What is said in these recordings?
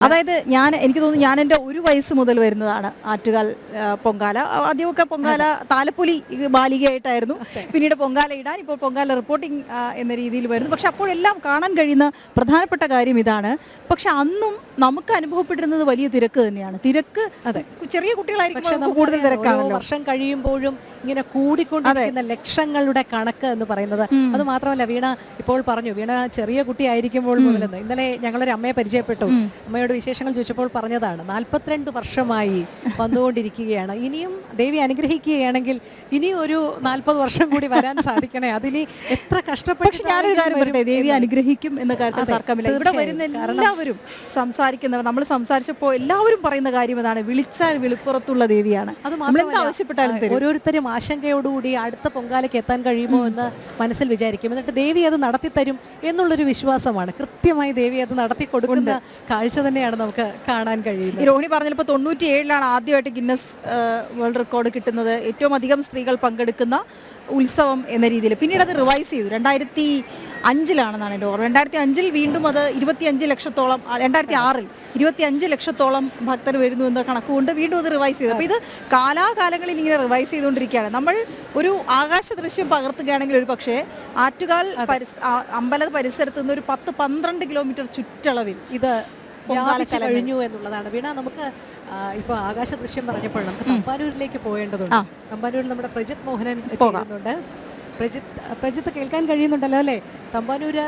അതായത് എനിക്ക് തോന്നുന്നു ഞാൻ എൻ്റെ 1 വയസ്സ് മുതൽ വരുന്നതാണ് ആറ്റുകാൽ പൊങ്കാല. ആദ്യമൊക്കെ പൊങ്കാല താലപ്പൊലി ബാലികയായിട്ടായിരുന്നു, പിന്നീട് പൊങ്കാല ഇടാൻ, ഇപ്പോൾ പൊങ്കാല റിപ്പോർട്ടിംഗ് എന്ന രീതിയിൽ വരുന്നു. പക്ഷെ അപ്പോഴെല്ലാം കാണാൻ കഴിയുന്ന പ്രധാനപ്പെട്ട കാര്യം ഇതാണ്. പക്ഷെ അന്നും നമുക്ക് അനുഭവപ്പെട്ടിരുന്നത് വലിയ തിരക്ക് തന്നെയാണ്. തിരക്ക് അതെ, ചെറിയ കുട്ടികളായിരിക്കും കൂടുതൽ തിരക്കാണല്ലോ. വർഷം കഴിയുമ്പോഴും ഇങ്ങനെ കൂടിക്കൊണ്ടിരിക്കുന്ന ലക്ഷങ്ങളുടെ കണക്ക് എന്ന് പറയുന്നത്. അത് മാത്രമല്ല, വീണ ഇപ്പോൾ പറഞ്ഞു, വീണ ചെറിയ കുട്ടി ആയിരിക്കുമ്പോൾ മുതലെന്ന്. ഇന്നലെ ഞങ്ങളൊരു അമ്മയെ പരിചയപ്പെട്ടു. അമ്മയോട് വിശേഷങ്ങൾ ചോദിച്ചപ്പോൾ പറഞ്ഞതാണ് 42 വർഷമായി വന്നുകൊണ്ടിരിക്കുകയാണ്. ഇനിയും ദേവി അനുഗ്രഹിക്കുകയാണെങ്കിൽ ഇനിയും ഒരു 40 വർഷം കൂടി വരാൻ സാധിക്കണേ. അതിന് എത്ര കഷ്ടപ്പെട്ട്. പക്ഷെ ഞാനൊരു കാര്യം പറയട്ടെ, ദേവി അനുഗ്രഹിക്കും എന്ന കാര്യത്തിൽ തർക്കമില്ല. ഇവിടെ വരുന്ന എല്ലാവരും സംസാരിക്കുന്നവർ, നമ്മൾ സംസാരിച്ചപ്പോൾ എല്ലാവരും പറയുന്ന കാര്യം അതാണ്, വിളിച്ചാൽ വിളിപ്പുറത്തുള്ള ദേവിയാണ്. അത് മാത്രമല്ല, ഓരോരുത്തരും ആശങ്കയോടുകൂടി അടുത്ത പൊങ്കാലയ്ക്ക് എത്താൻ കഴിയുമോ എന്ന് മനസ്സിൽ വിചാരിക്കും. എന്നിട്ട് ദേവി അത് നടത്തിത്തരും എന്നുള്ളൊരു വിശ്വാസമാണ്. കൃത്യമായി ദേവി അത് നടത്തി കൊടുക്കുന്ന കാഴ്ച തന്നെയാണ് നമുക്ക് കാണാൻ കഴിയുന്നത്. രോഹിണി പറഞ്ഞപ്പോൾ 97-ലാണ് ആദ്യമായിട്ട് ഗിന്നസ് വേൾഡ് റെക്കോർഡ് കിട്ടുന്നത്, ഏറ്റവും അധികം സ്ത്രീകൾ പങ്കെടുക്കുന്ന ഉത്സവം എന്ന രീതിയിൽ. പിന്നീട് അത് റിവൈസ് ചെയ്തു 2005-ലാണെന്നാണ് എൻ്റെ ഓർമ്മ. 2005-ൽ വീണ്ടും അത് 25 ലക്ഷത്തോളം, 2006-ൽ 25 ലക്ഷത്തോളം ഭക്തർ വരുന്നു എന്ന കണക്കുകൊണ്ട് വീണ്ടും അത് റിവൈസ് ചെയ്തു. അപ്പോൾ ഇത് കാലാകാലങ്ങളിൽ ഇങ്ങനെ റിവൈസ് ചെയ്തുകൊണ്ടിരിക്കുകയാണ്. നമ്മൾ ഒരു ആകാശ ദൃശ്യം പകർത്തുകയാണെങ്കിൽ ഒരു പക്ഷേ ആറ്റുകാൽ അമ്പല പരിസരത്ത് നിന്ന് ഒരു 10-12 കിലോമീറ്റർ ചുറ്റളവിൽ ഇത് കഴിഞ്ഞു എന്നുള്ളതാണ്. വീണ, നമുക്ക് ഇപ്പൊ ആകാശ ദൃശ്യം പറഞ്ഞപ്പോൾ നമുക്ക് തമ്പാനൂരിലേക്ക് പോകേണ്ടതുണ്ട്. തമ്പാനൂരിൽ നമ്മുടെ പ്രജിത് മോഹനൻ ചെയ്യുന്നുണ്ട്. പ്രജിത്ത് കേൾക്കാൻ കഴിയുന്നുണ്ടല്ലോ അല്ലേ? തമ്പാനൂര്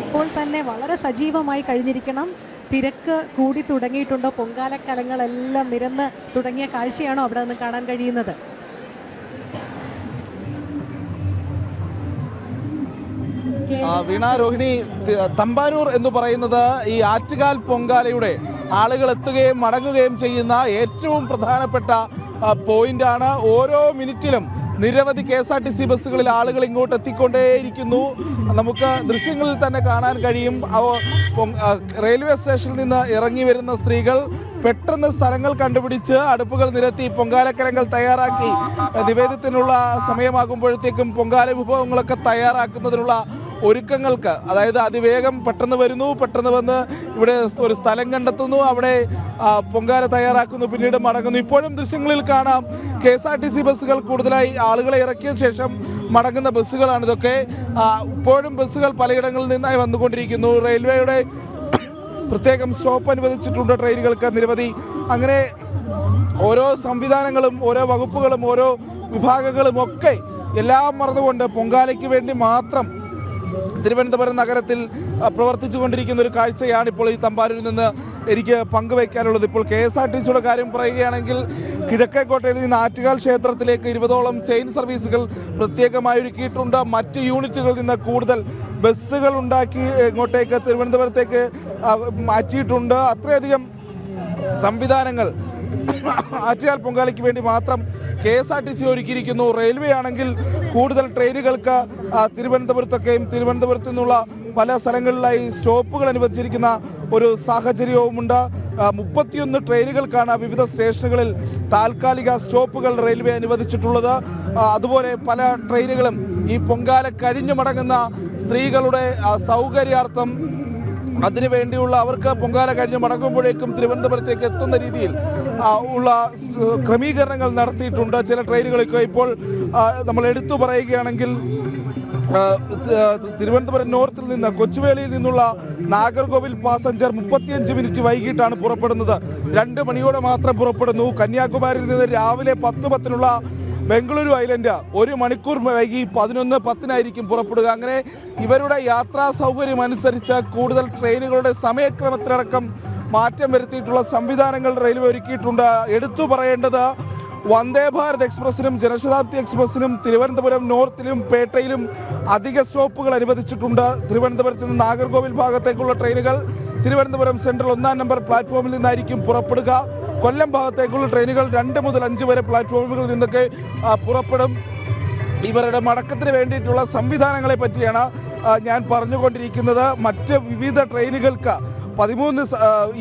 ഇപ്പോൾ തന്നെ വളരെ സജീവമായി കഴിഞ്ഞിരിക്കണം. തിരക്ക് കൂടി തുടങ്ങിയിട്ടുണ്ടോ? പൊങ്കാലക്കലങ്ങളെല്ലാം നിരന്ന് തുടങ്ങിയ കാഴ്ചയാണോ അവിടെ നിന്ന് കാണാൻ കഴിയുന്നത്? വീണ, രോഹിണി, തമ്പാനൂർ എന്ന് പറയുന്നത് ഈ ആറ്റുകാൽ പൊങ്കാലയുടെ ആളുകൾ എത്തുകയും മടങ്ങുകയും ചെയ്യുന്ന ഏറ്റവും പ്രധാനപ്പെട്ട പോയിന്റാണ്. ഓരോ മിനിറ്റിലും നിരവധി KSRTC ബസ്സുകളിൽ ആളുകൾ ഇങ്ങോട്ട് എത്തിക്കൊണ്ടേയിരിക്കുന്നു. നമുക്ക് ദൃശ്യങ്ങളിൽ തന്നെ കാണാൻ കഴിയും. റെയിൽവേ സ്റ്റേഷനിൽ നിന്ന് ഇറങ്ങി വരുന്ന സ്ത്രീകൾ പെട്ടെന്ന് സ്ഥലങ്ങൾ കണ്ടുപിടിച്ച് അടുപ്പുകൾ നിരത്തി പൊങ്കാലക്കരങ്ങൾ തയ്യാറാക്കി നിവേദ്യത്തിനുള്ള സമയമാകുമ്പോഴത്തേക്കും പൊങ്കാല വിഭവങ്ങളൊക്കെ തയ്യാറാക്കുന്നതിനുള്ള ഒരുക്കങ്ങൾക്ക്, അതായത് അതിവേഗം പെട്ടെന്ന് വരുന്നു, പെട്ടെന്ന് വന്ന് ഇവിടെ ഒരു സ്ഥലം കണ്ടെത്തുന്നു, അവിടെ പൊങ്കാല തയ്യാറാക്കുന്നു, പിന്നീട് മടങ്ങുന്നു. ഇപ്പോഴും ദൃശ്യങ്ങളിൽ കാണാം KSRTC ബസ്സുകൾ കൂടുതലായി ആളുകളെ ഇറക്കിയ ശേഷം മടങ്ങുന്ന ബസ്സുകളാണ് ഇതൊക്കെ. ഇപ്പോഴും ബസ്സുകൾ പലയിടങ്ങളിൽ നിന്നായി വന്നുകൊണ്ടിരിക്കുന്നു. റെയിൽവേയുടെ പ്രത്യേകം സ്റ്റോപ്പ് അനുവദിച്ചിട്ടുണ്ട് ട്രെയിനുകൾക്ക് നിരവധി. അങ്ങനെ ഓരോ സംവിധാനങ്ങളും ഓരോ വകുപ്പുകളും ഓരോ വിഭാഗങ്ങളും ഒക്കെ എല്ലാം മറന്നുകൊണ്ട് പൊങ്കാലയ്ക്ക് വേണ്ടി മാത്രം തിരുവനന്തപുരം നഗരത്തിൽ പ്രവർത്തിച്ചു കൊണ്ടിരിക്കുന്ന ഒരു കാഴ്ചയാണ് ഇപ്പോൾ ഈ തമ്പാനൂരിൽ നിന്ന് എനിക്ക് പങ്കുവയ്ക്കാനുള്ളത്. ഇപ്പോൾ KSRTCയുടെ കാര്യം പറയുകയാണെങ്കിൽ കിഴക്കേക്കോട്ടയിൽ നിന്ന് ആറ്റുകാൽ ക്ഷേത്രത്തിലേക്ക് 20ഓളം ചെയിൻ സർവീസുകൾ പ്രത്യേകമായി ഒരുക്കിയിട്ടുണ്ട്. മറ്റ് യൂണിറ്റുകളിൽ നിന്ന് കൂടുതൽ ബസ്സുകൾ ഉണ്ടാക്കി ഇങ്ങോട്ടേക്ക് തിരുവനന്തപുരത്തേക്ക് മാറ്റിയിട്ടുണ്ട്. അത്രയധികം സംവിധാനങ്ങൾ ആറ്റുകാൽ പൊങ്കാലയ്ക്ക് വേണ്ടി മാത്രം KSRTC ഒരുക്കിയിരിക്കുന്നു. റെയിൽവേ ആണെങ്കിൽ കൂടുതൽ ട്രെയിനുകൾക്ക് തിരുവനന്തപുരത്തൊക്കെയും തിരുവനന്തപുരത്തു നിന്നുള്ള പല സ്ഥലങ്ങളിലായി സ്റ്റോപ്പുകൾ അനുവദിച്ചിരിക്കുന്ന ഒരു സാഹചര്യവുമുണ്ട്. 31 ട്രെയിനുകൾക്കാണ് വിവിധ സ്റ്റേഷനുകളിൽ താൽക്കാലിക സ്റ്റോപ്പുകൾ റെയിൽവേ അനുവദിച്ചിട്ടുള്ളത്. അതുപോലെ പല ട്രെയിനുകളും ഈ പൊങ്കാല കഴിഞ്ഞു മടങ്ങുന്ന സ്ത്രീകളുടെ സൗകര്യാർത്ഥം അതിനുവേണ്ടിയുള്ള അവർക്ക് പൊങ്കാല കഴിഞ്ഞ് മടങ്ങുമ്പോഴേക്കും തിരുവനന്തപുരത്തേക്ക് എത്തുന്ന രീതിയിൽ ഉള്ള ക്രമീകരണങ്ങൾ നടത്തിയിട്ടുണ്ട് ചില ട്രെയിനുകളൊക്കെ. ഇപ്പോൾ നമ്മൾ എടുത്തു പറയുകയാണെങ്കിൽ തിരുവനന്തപുരം നോർത്തിൽ നിന്ന് കൊച്ചുവേളിയിൽ നിന്നുള്ള നാഗർകോവിൽ പാസഞ്ചർ 35 മിനിറ്റ് വൈകിട്ടാണ് പുറപ്പെടുന്നത്. 2 മണിയോടെ മാത്രം പുറപ്പെടുന്നു. കന്യാകുമാരിയിൽ നിന്ന് രാവിലെ 10:10 ബംഗളൂരു ഐലൻഡ് 1 മണിക്കൂർ വൈകി 11:10 പുറപ്പെടുക. അങ്ങനെ ഇവരുടെ യാത്രാ സൗകര്യം അനുസരിച്ച് കൂടുതൽ ട്രെയിനുകളുടെ സമയക്രമത്തിലടക്കം മാറ്റം വരുത്തിയിട്ടുള്ള സംവിധാനങ്ങൾ റെയിൽവേ ഒരുക്കിയിട്ടുണ്ട്. എടുത്തു പറയേണ്ടത് വന്ദേ ഭാരത് എക്സ്പ്രസിനും ജനശതാബ്ദി എക്സ്പ്രസിനും തിരുവനന്തപുരം നോർത്തിലും പേട്ടയിലും അധിക സ്റ്റോപ്പുകൾ അനുവദിച്ചിട്ടുണ്ട്. തിരുവനന്തപുരത്ത് നിന്ന് നാഗർകോവിൽ ഭാഗത്തേക്കുള്ള ട്രെയിനുകൾ തിരുവനന്തപുരം സെൻട്രൽ 1-ാം നമ്പർ പ്ലാറ്റ്ഫോമിൽ നിന്നായിരിക്കും പുറപ്പെടുക. കൊല്ലം ഭാഗത്തേക്കുള്ള ട്രെയിനുകൾ 2 മുതൽ 5 വരെ പ്ലാറ്റ്ഫോമുകളിൽ നിന്നൊക്കെ പുറപ്പെടും. ഇവരുടെ മടക്കത്തിന് വേണ്ടിയിട്ടുള്ള സംവിധാനങ്ങളെ പറ്റിയാണ് ഞാൻ പറഞ്ഞുകൊണ്ടിരിക്കുന്നത്. മറ്റ് വിവിധ ട്രെയിനുകൾക്ക് 13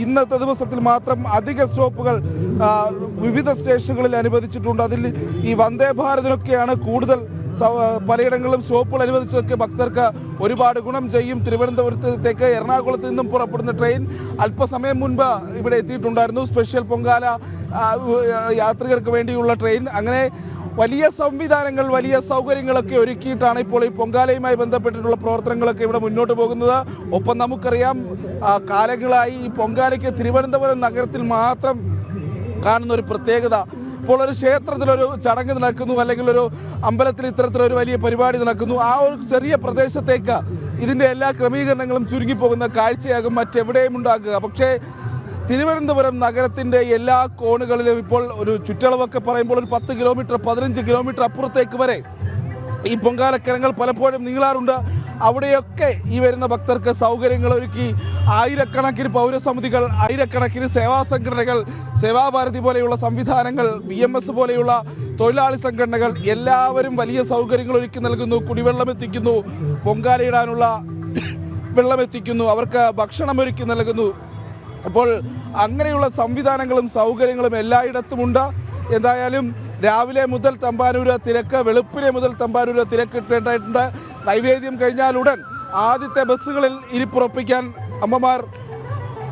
ഇന്നത്തെ ദിവസത്തിൽ മാത്രം അധിക സ്റ്റോപ്പുകൾ വിവിധ സ്റ്റേഷനുകളിൽ അനുവദിച്ചിട്ടുണ്ട്. അതിൽ ഈ വന്ദേ ഭാരതിനൊക്കെയാണ് കൂടുതൽ പലയിടങ്ങളിലും സ്റ്റോപ്പുകൾ അനുവദിച്ചതൊക്കെ ഭക്തർക്ക് ഒരുപാട് ഗുണം ചെയ്യും. തിരുവനന്തപുരത്തേക്ക് എറണാകുളത്ത് നിന്നും പുറപ്പെടുന്ന ട്രെയിൻ അല്പസമയം മുൻപ് ഇവിടെ എത്തിയിട്ടുണ്ടായിരുന്നു. സ്പെഷ്യൽ പൊങ്കാല യാത്രികർക്ക് വേണ്ടിയുള്ള ട്രെയിൻ. അങ്ങനെ വലിയ സംവിധാനങ്ങൾ, വലിയ സൗകര്യങ്ങളൊക്കെ ഒരുക്കിയിട്ടാണ് ഇപ്പോൾ ഈ പൊങ്കാലയുമായി ബന്ധപ്പെട്ടിട്ടുള്ള പ്രവർത്തനങ്ങളൊക്കെ ഇവിടെ മുന്നോട്ട് പോകുന്നത്. ഒപ്പം നമുക്കറിയാം, കാലങ്ങളായി ഈ പൊങ്കാലയ്ക്ക് തിരുവനന്തപുരം നഗരത്തിൽ മാത്രം കാണുന്ന ഒരു പ്രത്യേകത, ഇപ്പോൾ ഒരു ക്ഷേത്രത്തിലൊരു ചടങ്ങ് നടക്കുന്നു, അല്ലെങ്കിൽ ഒരു അമ്പലത്തിൽ ഇത്തരത്തിലൊരു വലിയ പരിപാടി നടക്കുന്നു, ആ ഒരു ചെറിയ പ്രദേശത്തേക്ക് ഇതിൻ്റെ എല്ലാ ക്രമീകരണങ്ങളും ചുരുങ്ങിപ്പോകുന്ന കാഴ്ചയാകും മറ്റെവിടെയും ഉണ്ടാക്കുക. പക്ഷേ തിരുവനന്തപുരം നഗരത്തിൻ്റെ എല്ലാ കോണുകളിലും ഇപ്പോൾ ഒരു ചുറ്റളവൊക്കെ പറയുമ്പോൾ ഒരു 10 കിലോമീറ്റർ 15 കിലോമീറ്റർ അപ്പുറത്തേക്ക് വരെ ഈ പൊങ്കാലക്കരങ്ങൾ പലപ്പോഴും നീളാറുണ്ട്. അവിടെയൊക്കെ ഈ വരുന്ന ഭക്തർക്ക് സൗകര്യങ്ങൾ ഒരുക്കി ആയിരക്കണക്കിന് പൗരസമിതികൾ, ആയിരക്കണക്കിന് സേവാ സംഘടനകൾ, സേവാഭാരതി പോലെയുള്ള സംവിധാനങ്ങൾ, BMS പോലെയുള്ള തൊഴിലാളി സംഘടനകൾ എല്ലാവരും വലിയ സൗകര്യങ്ങൾ ഒരുക്കി നൽകുന്നു. കുടിവെള്ളം എത്തിക്കുന്നു, പൊങ്കാലയിടാനുള്ള വെള്ളം എത്തിക്കുന്നു, അവർക്ക് ഭക്ഷണം ഒരുക്കി നൽകുന്നു. അപ്പോൾ അങ്ങനെയുള്ള സംവിധാനങ്ങളും സൗകര്യങ്ങളും എല്ലായിടത്തുമുണ്ട്. എന്തായാലും രാവിലെ മുതൽ തമ്പാനൂര് തിരക്ക്, വെളുപ്പിനെ മുതൽ തമ്പാനൂര് തിരക്കിട്ടേണ്ടതായിട്ടുണ്ട്. നൈവേദ്യം കഴിഞ്ഞാലുടൻ ആദ്യത്തെ ബസ്സുകളിൽ ഇരിപ്പുറപ്പിക്കാൻ അമ്മമാർ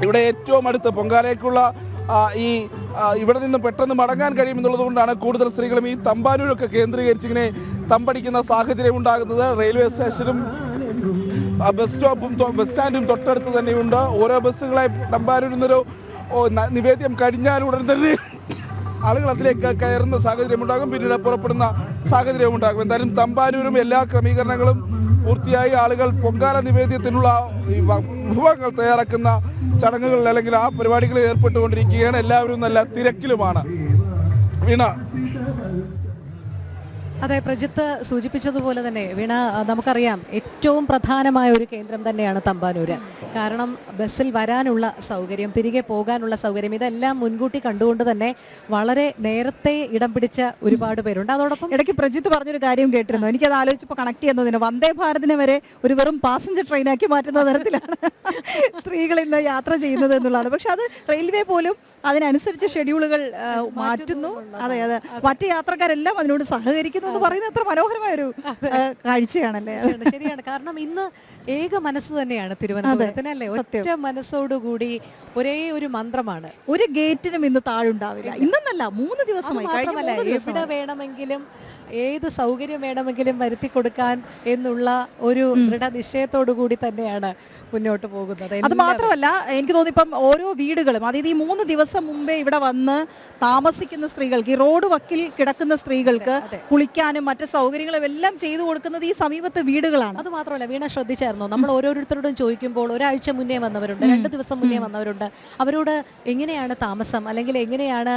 ഇവിടെ ഏറ്റവും അടുത്ത് പൊങ്കാലയ്ക്കുള്ള ഇവിടെ നിന്ന് പെട്ടെന്ന് മടങ്ങാൻ കഴിയുമെന്നുള്ളത് കൊണ്ടാണ് കൂടുതൽ സ്ത്രീകളും ഈ തമ്പാനൂരൊക്കെ കേന്ദ്രീകരിച്ച് ഇങ്ങനെ തമ്പടിക്കുന്ന സാഹചര്യം ഉണ്ടാകുന്നത്. റെയിൽവേ സ്റ്റേഷനും ബസ് സ്റ്റോപ്പും ബസ് സ്റ്റാൻഡും തൊട്ടടുത്ത് തന്നെയുണ്ട്. ഓരോ ബസ്സുകളെ തമ്പാനൂരിൽ നിന്നൊരു നിവേദ്യം കഴിഞ്ഞാലുടൻ തന്നെ ആളുകൾ അതിലേക്ക് കയറുന്ന സാഹചര്യം ഉണ്ടാകും, പിന്നീട് പുറപ്പെടുന്ന സാഹചര്യം ഉണ്ടാകും. എന്തായാലും തമ്പാനൂരും എല്ലാ ക്രമീകരണങ്ങളും പൂർത്തിയായി ആളുകൾ പൊങ്കാല നിവേദ്യത്തിനുള്ള വിഭവങ്ങൾ തയ്യാറാക്കുന്ന ചടങ്ങുകളിൽ അല്ലെങ്കിൽ ആ പരിപാടികളിൽ ഏർപ്പെട്ടുകൊണ്ടിരിക്കുകയാണ്. എല്ലാവരും നല്ല തിരക്കിലുമാണ്. വീണ. അതെ, പ്രജിത്ത് സൂചിപ്പിച്ചതുപോലെ തന്നെ വീണ, നമുക്കറിയാം ഏറ്റവും പ്രധാനമായ ഒരു കേന്ദ്രം തന്നെയാണ് തമ്പാനൂര്. കാരണം ബസ്സിൽ വരാനുള്ള സൗകര്യം, തിരികെ പോകാനുള്ള സൗകര്യം, ഇതെല്ലാം മുൻകൂട്ടി കണ്ടുകൊണ്ട് തന്നെ വളരെ നേരത്തെ ഇടം പിടിച്ച ഒരുപാട് പേരുണ്ട്. അതോടൊപ്പം ഇടയ്ക്ക് പ്രജിത്ത് പറഞ്ഞൊരു കാര്യം കേട്ടിരുന്നു, എനിക്കത് ആലോചിച്ചപ്പോൾ കണക്ട് ചെയ്യുന്നതിന് വന്ദേ ഭാരതിനെ വരെ ഒരു വെറും പാസഞ്ചർ ട്രെയിനാക്കി മാറ്റുന്ന തരത്തിലാണ് സ്ത്രീകൾ ഇന്ന് യാത്ര ചെയ്യുന്നത് എന്നുള്ളതാണ്. പക്ഷെ അത് റെയിൽവേ പോലും അതിനനുസരിച്ച് ഷെഡ്യൂളുകൾ മാറ്റുന്നു. അതെ, അതെ, മറ്റു യാത്രക്കാരെല്ലാം അതിനോട് സഹകരിക്കുന്നു എന്ന് പറയുന്നത് അത്ര മനോഹരമായ ഒരു കാഴ്ചയാണല്ലേ. ശരിയാണ്. കാരണം ഇന്ന് ഏക മനസ്സ് തന്നെയാണ് തിരുവനന്തപുരത്തിന്, അല്ലേ? ഒറ്റ മനസ്സോടുകൂടി ഒരേ ഒരു മന്ത്രമാണ്. ഒരു ഗേറ്റിനും ഇന്ന് താഴുണ്ടാവില്ല. ഇന്നല്ല, 3 ദിവസമായി. മാത്രമല്ല, എവിടെ വേണമെങ്കിലും ഏത് സൗകര്യം വേണമെങ്കിലും വരുത്തി കൊടുക്കാൻ എന്നുള്ള ഒരു ദൃഢനിശ്ചയത്തോടു കൂടി തന്നെയാണ് മുന്നോട്ട് പോകുന്നത്. അത് മാത്രമല്ല, എനിക്ക് തോന്നി ഇപ്പം ഓരോ വീടുകളും, അതായത് ഈ 3 ദിവസം മുമ്പേ ഇവിടെ വന്ന് താമസിക്കുന്ന സ്ത്രീകൾക്ക്, ഈ റോഡ് വക്കിൽ കിടക്കുന്ന സ്ത്രീകൾക്ക് കുളിക്കാനും മറ്റു സൗകര്യങ്ങളും എല്ലാം ചെയ്തു കൊടുക്കുന്നത് ഈ സമീപത്തെ വീടുകളാണ്. അത് മാത്രമല്ല, വീണ ശ്രദ്ധിച്ചായിരുന്നു, നമ്മൾ ഓരോരുത്തരോടും ചോദിക്കുമ്പോൾ ഒരാഴ്ച മുന്നേ വന്നവരുണ്ട്, 2 ദിവസം മുന്നേ വന്നവരുണ്ട്. അവരോട് എങ്ങനെയാണ് താമസം, അല്ലെങ്കിൽ എങ്ങനെയാണ്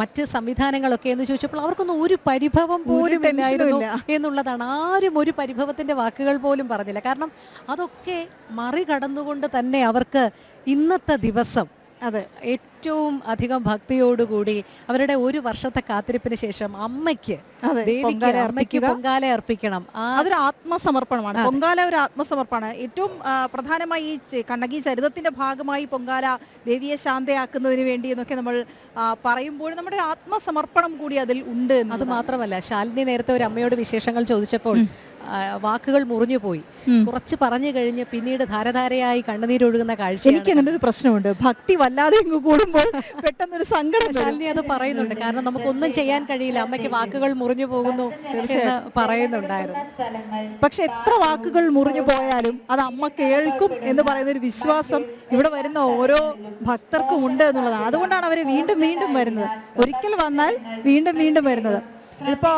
മറ്റ് സംവിധാനങ്ങളൊക്കെ എന്ന് ചോദിച്ചപ്പോൾ അവർക്കൊന്നും ഒരു പരിഭവം പോലും ഇല്ലായിരുന്നു എന്നുള്ളതാണ്. ആരും ഒരു പരിഭവത്തിന്റെ വാക്കുകൾ പോലും പറഞ്ഞില്ല. കാരണം അതൊക്കെ മറികടന്നുകൊണ്ട് തന്നെ അവർക്ക് ഇന്നത്തെ ദിവസം ഏറ്റവും അധികം ഭക്തിയോടുകൂടി അവരുടെ ഒരു വർഷത്തെ കാത്തിരിപ്പിന് ശേഷം അമ്മയ്ക്ക് പൊങ്കാല അർപ്പിക്കണം. അതൊരു ആത്മസമർപ്പണമാണ്. പൊങ്കാല ഒരു ആത്മസമർപ്പണമാണ്. ഏറ്റവും പ്രധാനമായി ഈ കണ്ണകി ചരിതത്തിന്റെ ഭാഗമായി പൊങ്കാല ദേവിയെ ശാന്തയാക്കുന്നതിന് വേണ്ടി എന്നൊക്കെ നമ്മൾ പറയുമ്പോൾ നമ്മുടെ ഒരു ആത്മസമർപ്പണം കൂടി അതിൽ ഉണ്ട്. അത് മാത്രമല്ല, ശാലിനി നേരത്തെ ഒരു അമ്മയോട് വിശേഷങ്ങൾ ചോദിച്ചപ്പോൾ വാക്കുകൾ മുറിഞ്ഞു പോയി. കുറച്ച് പറഞ്ഞു കഴിഞ്ഞ് പിന്നീട് ധാരധാരയായി കണ്ണുനീരൊഴുകുന്ന കാഴ്ച. എനിക്ക് അങ്ങനെ ഒരു പ്രശ്നമുണ്ട്, ഭക്തി വല്ലാതെ കൂടുമ്പോൾ പെട്ടെന്നൊരു സങ്കടം. ശാലിനി അത് പറയുന്നുണ്ട്. കാരണം നമുക്കൊന്നും ചെയ്യാൻ കഴിയില്ല, അമ്മയ്ക്ക് വാക്കുകൾ മുറിഞ്ഞു പോകുന്നു എന്ന് പറയുന്നുണ്ടായിരുന്നു. പക്ഷെ എത്ര വാക്കുകൾ മുറിഞ്ഞു പോയാലും അത് അമ്മ കേൾക്കും എന്ന് പറയുന്ന ഒരു വിശ്വാസം ഇവിടെ വരുന്ന ഓരോ ഭക്തർക്കും ഉണ്ട് എന്നുള്ളതാണ്. അതുകൊണ്ടാണ് അവർ വീണ്ടും വീണ്ടും വരുന്നത്. ഒരിക്കൽ വന്നാൽ വീണ്ടും വീണ്ടും വരുന്നത്. ഇപ്പോൾ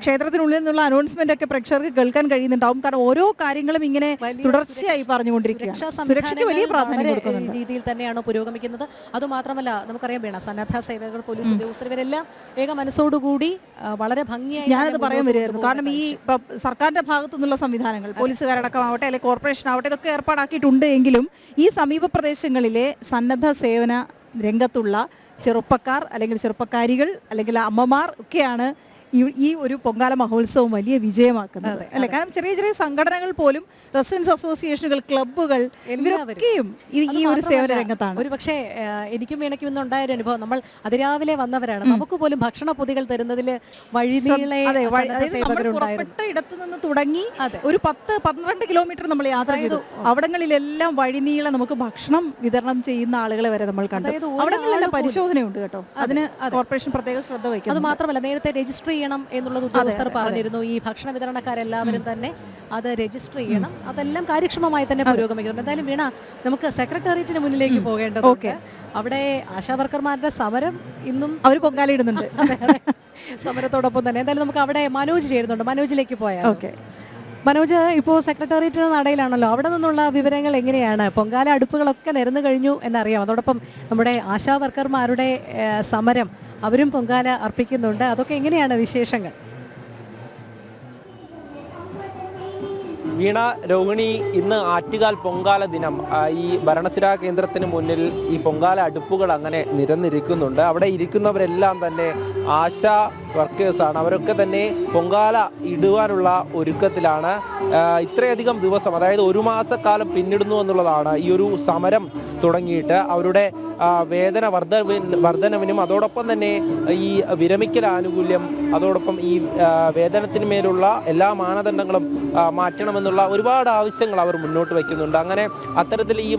ക്ഷേത്രത്തിനുള്ളിൽ നിന്നുള്ള അനൗൺസ്മെന്റ് ഒക്കെ പ്രേക്ഷകർക്ക് കേൾക്കാൻ കഴിയുന്നുണ്ടാവും. കാരണം ഓരോ കാര്യങ്ങളും ഇങ്ങനെ തുടർച്ചയായി പറഞ്ഞുകൊണ്ടിരിക്കുകയാണ്. സുരക്ഷയ്ക്ക് വലിയ പ്രാധാന്യം കൊടുക്കുന്നുണ്ട്. രീതിയിൽ തന്നെയാണ് പുരോഗമിക്കുന്നത്. അതുമാത്രമല്ല, നമുക്കറിയാം വേണം സന്നദ്ധ സേവകർ, പോലീസ് ഉദ്യോഗസ്ഥർ, ഇവരെല്ലാം ഏക മനസ്സോടുകൂടി വളരെ ഭംഗിയായി. ഞാനത് പറയാൻ വരുമായിരുന്നു. കാരണം ഈ സർക്കാരിന്റെ ഭാഗത്തു നിന്നുള്ള സംവിധാനങ്ങൾ, പോലീസുകാരടക്കമാവട്ടെ അല്ലെങ്കിൽ കോർപ്പറേഷൻ ആവട്ടെ, ഇതൊക്കെ ഏർപ്പാടാക്കിയിട്ടുണ്ട് എങ്കിലും ഈ സമീപ പ്രദേശങ്ങളിലെ സന്നദ്ധ സേവന രംഗത്തുള്ള ചെറുപ്പക്കാർ അല്ലെങ്കിൽ ചെറുപ്പക്കാരികൾ അല്ലെങ്കിൽ അമ്മമാർ ഒക്കെയാണ് ഈ ഒരു പൊങ്കാല മഹോത്സവം വലിയ വിജയമാക്കുന്നത് അല്ലെ? കാരണം ചെറിയ ചെറിയ സംഘടനകൾ പോലും, റെസിഡൻസ് അസോസിയേഷനുകൾ, ക്ലബ്ബുകൾ, ഇവരൊക്കെയും ഈ ഒരു സേവന രംഗത്താണ്. ഒരു പക്ഷേ എനിക്കും വീണയ്ക്കും ഇന്നുണ്ടായ ഒരു അനുഭവം, നമ്മൾ അതിരാവിലെ വന്നവരാണ്, നമുക്ക് പോലും ഭക്ഷണ പൊതികൾ തരുന്നതിൽ വഴിനീളെ പുറപ്പെട്ട ഇടത്ത് നിന്ന് തുടങ്ങി ഒരു 10-12 കിലോമീറ്റർ നമ്മൾ യാത്ര ചെയ്തു. അവിടങ്ങളിലെല്ലാം വഴിനീളെ നമുക്ക് ഭക്ഷണം വിതരണം ചെയ്യുന്ന ആളുകളെ വരെ നമ്മൾ കണ്ടു. അവിടങ്ങളിലെല്ലാം പരിശോധനയുണ്ട് കേട്ടോ. അതിന് കോർപ്പറേഷൻ പ്രത്യേക ശ്രദ്ധ വയ്ക്കും. അത് മാത്രമല്ല, നേരത്തെ രജിസ്റ്റർ ചെയ്യണം എന്നുള്ളത് ഉദ്യോഗസ്ഥർ പറഞ്ഞിരുന്നു. ഈ ഭക്ഷണ വിതരണക്കാരെല്ലാവരും തന്നെ അത് രജിസ്റ്റർ ചെയ്യണം. അതെല്ലാം കാര്യക്ഷമമായി തന്നെ പുരോഗമിക്കുന്നുണ്ട്. എന്തായാലും വീണ, നമുക്ക് സെക്രട്ടേറിയറ്റിന് മുന്നിലേക്ക് പോകേണ്ടത്. അവിടെ ആശാവർക്കർമാരുടെ സമരം ഇന്നും അവർ പൊങ്കാലയിടുന്നുണ്ട്. സമരത്തോടൊപ്പം തന്നെ എന്തായാലും നമുക്ക് അവിടെ മനോജ് ചേരുന്നുണ്ട്. മനോജിലേക്ക് പോയാൽ മനോജ്, ഇപ്പോൾ സെക്രട്ടേറിയറ്റിന് നടയിലാണല്ലോ, അവിടെ നിന്നുള്ള വിവരങ്ങൾ എങ്ങനെയാണ്? പൊങ്കാല അടുപ്പുകളൊക്കെ നിരന്നു കഴിഞ്ഞു എന്നറിയാം. അതോടൊപ്പം നമ്മുടെ ആശാ വർക്കർമാരുടെ സമരം, അവരും പൊങ്കാല അർപ്പിക്കുന്നുണ്ട്. അതൊക്കെ എങ്ങനെയാണ് വിശേഷങ്ങൾ? വീണ, രോഹിണി, ഇന്ന് ആറ്റുകാൽ പൊങ്കാല ദിനം. ഈ ഭരണസിരാ കേന്ദ്രത്തിന് മുന്നിൽ ഈ പൊങ്കാല അടുപ്പുകൾ അങ്ങനെ നിരന്നിരിക്കുന്നുണ്ട്. അവിടെ ഇരിക്കുന്നവരെല്ലാം തന്നെ ആശാ വർക്കേഴ്സാണ്. അവരൊക്കെ തന്നെ പൊങ്കാല ഇടുവാനുള്ള ഒരുക്കത്തിലാണ്. ഇത്രയധികം ദിവസം, അതായത് 1 മാസക്കാലം പിന്നിടുന്നു എന്നുള്ളതാണ് ഈ ഒരു സമരം തുടങ്ങിയിട്ട്. അവരുടെ വേതന വർധനവിനും അതോടൊപ്പം തന്നെ ഈ വിരമിക്കൽ ആനുകൂല്യം, അതോടൊപ്പം ഈ വേതനത്തിന് മേലുള്ള എല്ലാ മാനദണ്ഡങ്ങളും മാറ്റണമെന്നുള്ള ഒരുപാട് ആവശ്യങ്ങൾ അവർ മുന്നോട്ട് വയ്ക്കുന്നുണ്ട്. അങ്ങനെ അത്തരത്തിൽ ഈ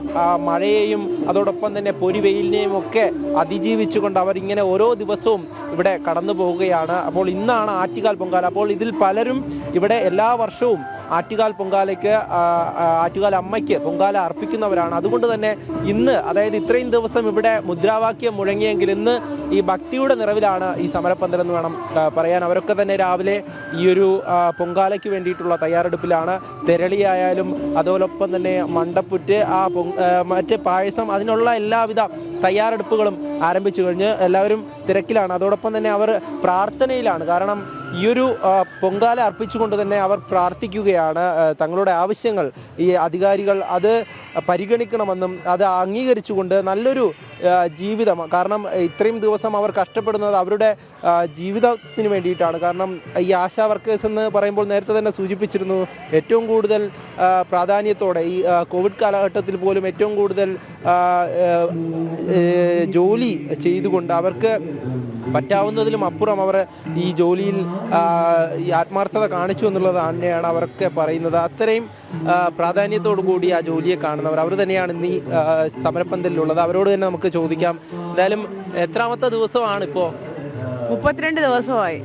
മഴയെയും അതോടൊപ്പം തന്നെ പൊരിവെയിലിനെയും ഒക്കെ അതിജീവിച്ചുകൊണ്ട് അവർ ഇങ്ങനെ ഓരോ ദിവസവും ഇവിടെ കടന്നു പോവുകയാണ്. അപ്പോൾ ഇന്നാണ് ആറ്റുകാൽ പൊങ്കാല. അപ്പോൾ ഇതിൽ പലരും ഇവിടെ എല്ലാ വർഷവും ആറ്റുകാൽ പൊങ്കാലയ്ക്ക്, ആറ്റുകാൽ അമ്മയ്ക്ക് പൊങ്കാല അർപ്പിക്കുന്നവരാണ്. അതുകൊണ്ട് തന്നെ ഇന്ന്, അതായത് ഇത്രയും ദിവസം ഇവിടെ മുദ്രാവാക്യം മുഴങ്ങിയെങ്കിൽ ഇന്ന് ഈ ഭക്തിയുടെ നിറവിലാണ് ഈ സമരപ്പന്തലെന്ന് വേണം പറയാൻ. അവരൊക്കെ തന്നെ രാവിലെ ഈ ഒരു പൊങ്കാലയ്ക്ക് വേണ്ടിയിട്ടുള്ള തയ്യാറെടുപ്പിലാണ്. തെരളിയായാലും അതോടൊപ്പം തന്നെ മണ്ടപ്പുറ്റ്, മറ്റ് പായസം, അതിനുള്ള എല്ലാവിധ തയ്യാറെടുപ്പുകളും ആരംഭിച്ചു കഴിഞ്ഞ് എല്ലാവരും തിരക്കിലാണ്. അതോടൊപ്പം തന്നെ അവർ പ്രാർത്ഥനയിലാണ്. കാരണം ഈ ഒരു പൊങ്കാല അർപ്പിച്ചുകൊണ്ട് തന്നെ അവർ പ്രാർത്ഥിക്കുകയാണ്. തങ്ങളുടെ ആവശ്യങ്ങൾ ഈ അധികാരികൾ അത് പരിഗണിക്കണമെന്നും അത് അംഗീകരിച്ചുകൊണ്ട് നല്ലൊരു ജീവിതം, കാരണം ഇത്രയും ദിവസം അവർ കഷ്ടപ്പെടുന്നത് അവരുടെ ജീവിതത്തിന് വേണ്ടിയിട്ടാണ്. കാരണം ഈ ആശാ വർക്കേഴ്സ് എന്ന് പറയുമ്പോൾ നേരത്തെ തന്നെ സൂചിപ്പിച്ചിരുന്നു, ഏറ്റവും കൂടുതൽ പ്രാധാന്യത്തോടെ ഈ കോവിഡ് കാലഘട്ടത്തിൽ പോലും ഏറ്റവും കൂടുതൽ ജോലി ചെയ്തുകൊണ്ട് അവർക്ക് പറ്റാവുന്നതിലും അപ്പുറം അവർ ഈ ജോലിയിൽ ഈ ആത്മാർത്ഥത കാണിച്ചു എന്നുള്ളത് തന്നെയാണ് അവരൊക്കെ പറയുന്നത്. അത്രയും പ്രാധാന്യത്തോടു കൂടി ആ ജോലിയെ കാണുന്നവർ അവർ തന്നെയാണ് ഇന്ന് ഈ സമരപ്പന്തലിലുള്ളത്. അവരോട് തന്നെ നമുക്ക് ചോദിക്കാം. എന്തായാലും എത്രാമത്തെ ദിവസമാണ് ഇപ്പോൾ? 32 ദിവസമായി.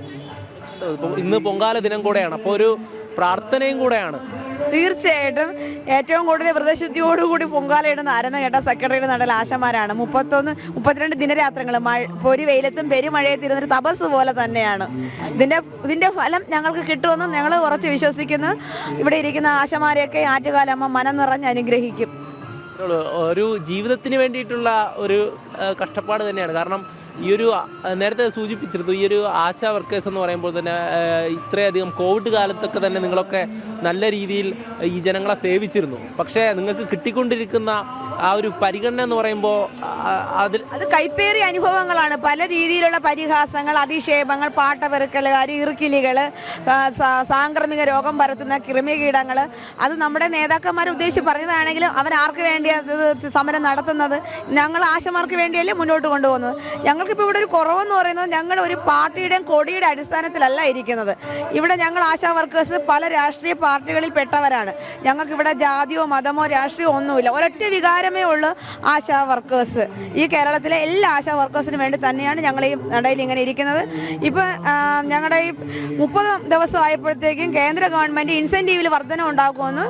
ഇന്ന് പൊങ്കാല ദിനം കൂടെയാണ്, അപ്പോൾ ഒരു പ്രാർത്ഥനയും കൂടെയാണ്. തീർച്ചയായിട്ടും ഏറ്റവും കൂടുതൽ വ്രതശുദ്ധിയോടുകൂടി പൊങ്കാല ഇടുന്ന ആരെന്ന് കേട്ട സെക്രട്ടറിയുടെ നടൽ ആശമാരാണ്. 32 ദിനരാത്രങ്ങൾ പൊരി വെയിലത്തും പെരുമഴയത്തും ഇരുന്നൊരു തപസ് പോലെ തന്നെയാണ്. ഇതിന്റെ ഫലം ഞങ്ങൾക്ക് കിട്ടുമെന്ന് ഞങ്ങൾ ഉറച്ച് വിശ്വസിക്കുന്നു. ഇവിടെ ഇരിക്കുന്ന ആശമാരെയൊക്കെ ആറ്റുകാലമ്മ മനം നിറഞ്ഞ് അനുഗ്രഹിക്കും. ഒരു ജീവിതത്തിന് വേണ്ടിയിട്ടുള്ള ഒരു കഷ്ടപ്പാട് തന്നെയാണ്. കാരണം ഈ ഒരു നേരത്തെ സൂചിപ്പിച്ചിരുന്നു, ഈ ഒരു ആശാ വർക്കേഴ്സ് എന്ന് പറയുമ്പോൾ തന്നെ ഇത്രയധികം കോവിഡ് കാലത്തൊക്കെ തന്നെ നിങ്ങളൊക്കെ നല്ല രീതിയിൽ ഈ ജനങ്ങളെ സേവിച്ചിരുന്നു. പക്ഷേ നിങ്ങൾക്ക് കിട്ടിക്കൊണ്ടിരിക്കുന്ന ആ ഒരു പരിഗണന എന്ന് പറയുമ്പോൾ അത് കൈപ്പേറിയ അനുഭവങ്ങളാണ്. പല രീതിയിലുള്ള പരിഹാസങ്ങൾ, അധിക്ഷേപങ്ങൾ, പാട്ടപെറുക്കലുകാർ, ഇറുക്കിലികൾ, സാംക്രമിക രോഗം പരത്തുന്ന കൃമികീടങ്ങൾ, അത് നമ്മുടെ നേതാക്കന്മാരെ ഉദ്ദേശിച്ച് പറഞ്ഞതാണെങ്കിലും അവരാർക്ക് വേണ്ടിയാണ് സമരം നടത്തുന്നത്? ഞങ്ങൾ ആശമാർക്ക് വേണ്ടിയല്ലേ മുന്നോട്ട് കൊണ്ടുപോകുന്നത്. ഞങ്ങൾക്കിപ്പോൾ ഇവിടെ ഒരു കുറവെന്ന് പറയുന്നത്, ഞങ്ങൾ ഒരു പാർട്ടിയുടെയും കൊടിയുടെ അടിസ്ഥാനത്തിലല്ല ഇരിക്കുന്നത്. ഇവിടെ ഞങ്ങൾ ആശാ വർക്കേഴ്സ് പല രാഷ്ട്രീയ പാർട്ടികളിൽ പെട്ടവരാണ്. ഞങ്ങൾക്കിവിടെ ജാതിയോ മതമോ രാഷ്ട്രീയമോ ഒന്നുമില്ല. ഒരൊറ്റ വികാരമേ ഉള്ളൂ, ആശാ വർക്കേഴ്സ്. ഈ കേരളത്തിലെ എല്ലാ ആശാ വർക്കേഴ്സിനും വേണ്ടി തന്നെയാണ് ഞങ്ങൾ ഈ നടയിൽ ഇങ്ങനെ ഇരിക്കുന്നത്. ഇപ്പം ഞങ്ങളുടെ ഈ 30 ദിവസം ആയപ്പോഴത്തേക്കും കേന്ദ്ര ഗവൺമെൻറ് ഇൻസെൻറ്റീവിൽ വർധന ഉണ്ടാക്കുമെന്ന്